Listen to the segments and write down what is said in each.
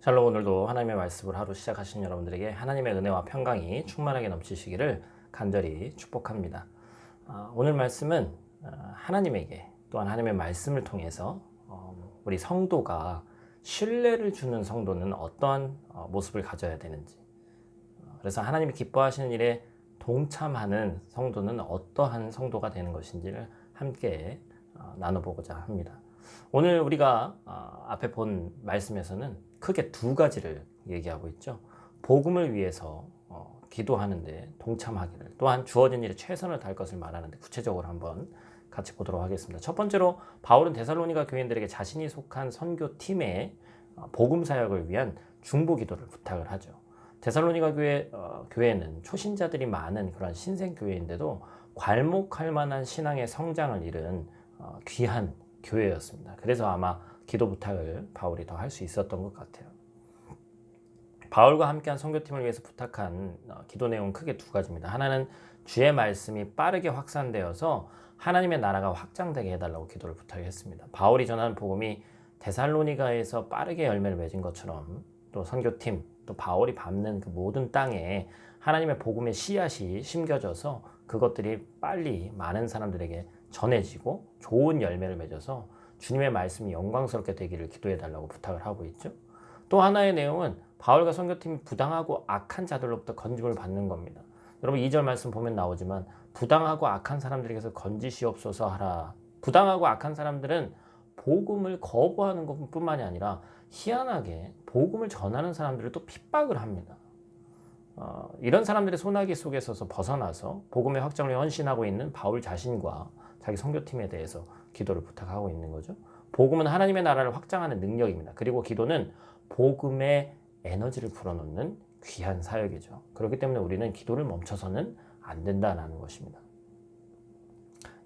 샬롬. 오늘도 하나님의 말씀을 하루 시작하신 여러분들에게 하나님의 은혜와 평강이 충만하게 넘치시기를 간절히 축복합니다. 오늘 말씀은 하나님에게 또한 하나님의 말씀을 통해서 우리 성도가 신뢰를 주는 성도는 어떠한 모습을 가져야 되는지, 그래서 하나님이 기뻐하시는 일에 동참하는 성도는 어떠한 성도가 되는 것인지를 함께 나눠보고자 합니다. 오늘 우리가 앞에 본 말씀에서는 크게 두 가지를 얘기하고 있죠. 복음을 위해서 기도하는데 동참하기를, 또한 주어진 일에 최선을 다할 것을 말하는데 구체적으로 한번 같이 보도록 하겠습니다. 첫 번째로 바울은 데살로니가 교인들에게 자신이 속한 선교팀의 복음 사역을 위한 중보 기도를 부탁을 하죠. 데살로니가 교회는 초신자들이 많은 그런 신생 교회인데도 괄목할 만한 신앙의 성장을 이룬 귀한 교회였습니다. 그래서 아마 기도 부탁을 바울이 더 할 수 있었던 것 같아요. 바울과 함께한 선교팀을 위해서 부탁한 기도 내용은 크게 두 가지입니다. 하나는 주의 말씀이 빠르게 확산되어서 하나님의 나라가 확장되게 해달라고 기도를 부탁했습니다. 바울이 전하는 복음이 데살로니가에서 빠르게 열매를 맺은 것처럼 또 선교팀, 또 바울이 밟는 그 모든 땅에 하나님의 복음의 씨앗이 심겨져서 그것들이 빨리 많은 사람들에게 전해지고 좋은 열매를 맺어서 주님의 말씀이 영광스럽게 되기를 기도해달라고 부탁을 하고 있죠. 또 하나의 내용은 바울과 선교팀이 부당하고 악한 자들로부터 건짐을 받는 겁니다. 여러분 2절 말씀 보면 나오지만 부당하고 악한 사람들에게서 건지시옵소서 하라. 부당하고 악한 사람들은 복음을 거부하는 것뿐만이 아니라 희한하게 복음을 전하는 사람들을 또 핍박을 합니다. 이런 사람들의 소나기 속에 서서 벗어나서 복음의 확장을 헌신하고 있는 바울 자신과 자기 선교팀에 대해서 기도를 부탁하고 있는 거죠. 복음은 하나님의 나라를 확장하는 능력입니다. 그리고 기도는 복음의 에너지를 불어넣는 귀한 사역이죠. 그렇기 때문에 우리는 기도를 멈춰서는 안 된다는 것입니다.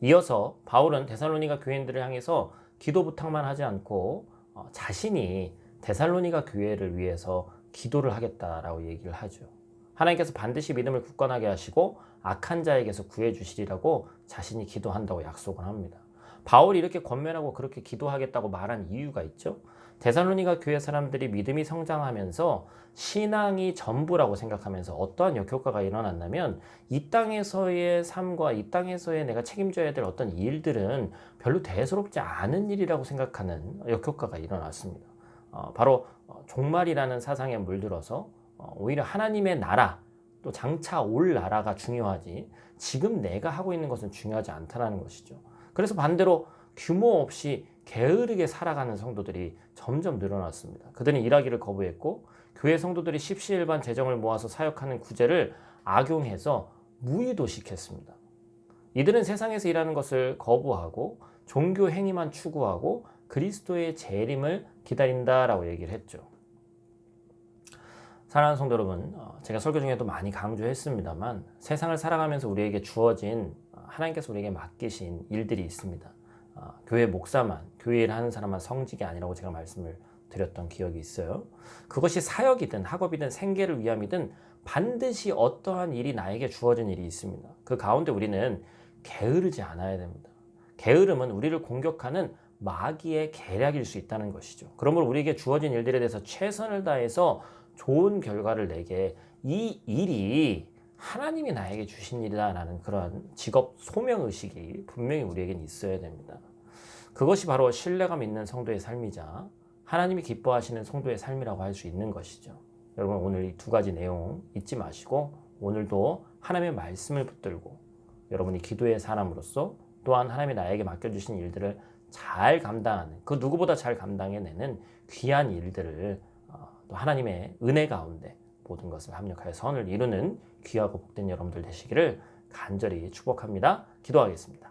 이어서 바울은 데살로니가 교인들을 향해서 기도 부탁만 하지 않고 자신이 데살로니가 교회를 위해서 기도를 하겠다라고 얘기를 하죠. 하나님께서 반드시 믿음을 굳건하게 하시고 악한 자에게서 구해주시리라고 자신이 기도한다고 약속을 합니다. 바울이 이렇게 권면하고 그렇게 기도하겠다고 말한 이유가 있죠. 데살로니가 교회 사람들이 믿음이 성장하면서 신앙이 전부라고 생각하면서 어떠한 역효과가 일어났냐면 이 땅에서의 삶과 이 땅에서의 내가 책임져야 될 어떤 일들은 별로 대수롭지 않은 일이라고 생각하는 역효과가 일어났습니다. 바로 종말이라는 사상에 물들어서 오히려 하나님의 나라, 또 장차 올 나라가 중요하지 지금 내가 하고 있는 것은 중요하지 않다는 것이죠. 그래서 반대로 규모 없이 게으르게 살아가는 성도들이 점점 늘어났습니다. 그들은 일하기를 거부했고 교회 성도들이 십시일반 재정을 모아서 사역하는 구제를 악용해서 무의도시켰습니다. 이들은 세상에서 일하는 것을 거부하고 종교 행위만 추구하고 그리스도의 재림을 기다린다라고 얘기를 했죠. 사랑하는 성도 여러분, 제가 설교 중에도 많이 강조했습니다만 세상을 살아가면서 우리에게 주어진 하나님께서 우리에게 맡기신 일들이 있습니다. 교회 목사만, 교회 일하는 사람만 성직이 아니라고 제가 말씀을 드렸던 기억이 있어요. 그것이 사역이든 학업이든 생계를 위함이든 반드시 어떠한 일이 나에게 주어진 일이 있습니다. 그 가운데 우리는 게으르지 않아야 됩니다. 게으름은 우리를 공격하는 마귀의 계략일 수 있다는 것이죠. 그러므로 우리에게 주어진 일들에 대해서 최선을 다해서 좋은 결과를 내게 이 일이 하나님이 나에게 주신 일이다라는 그런 직업 소명의식이 분명히 우리에겐 있어야 됩니다. 그것이 바로 신뢰감 있는 성도의 삶이자 하나님이 기뻐하시는 성도의 삶이라고 할 수 있는 것이죠. 여러분 오늘 이 두 가지 내용 잊지 마시고 오늘도 하나님의 말씀을 붙들고 여러분이 기도의 사람으로서 또한 하나님이 나에게 맡겨주신 일들을 잘 감당하는, 그 누구보다 잘 감당해내는 귀한 일들을 또 하나님의 은혜 가운데 모든 것을 합력하여 선을 이루는 귀하고 복된 여러분들 되시기를 간절히 축복합니다. 기도하겠습니다.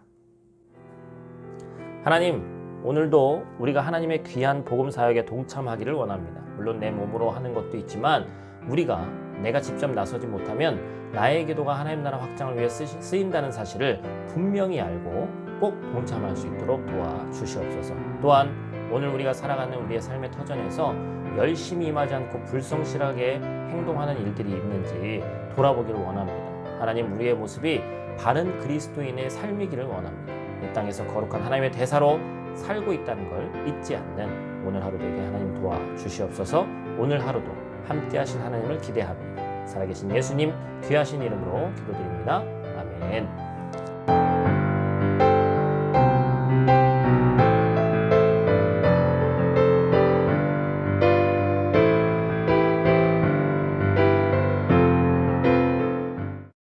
하나님, 오늘도 우리가 하나님의 귀한 복음 사역에 동참하기를 원합니다. 물론 내 몸으로 하는 것도 있지만 내가 직접 나서지 못하면 나의 기도가 하나님 나라 확장을 위해 쓰인다는 사실을 분명히 알고 꼭 동참할 수 있도록 도와주시옵소서. 또한 오늘 우리가 살아가는 우리의 삶의 터전에서 열심히 임하지 않고 불성실하게 행동하는 일들이 있는지 돌아보기를 원합니다. 하나님, 우리의 모습이 바른 그리스도인의 삶이기를 원합니다. 이 땅에서 거룩한 하나님의 대사로 살고 있다는 걸 잊지 않는 오늘 하루 되게 하나님 도와주시옵소서. 오늘 하루도 함께 하실 하나님을 기대하며 살아계신 예수님 귀하신 이름으로 기도드립니다. 아멘.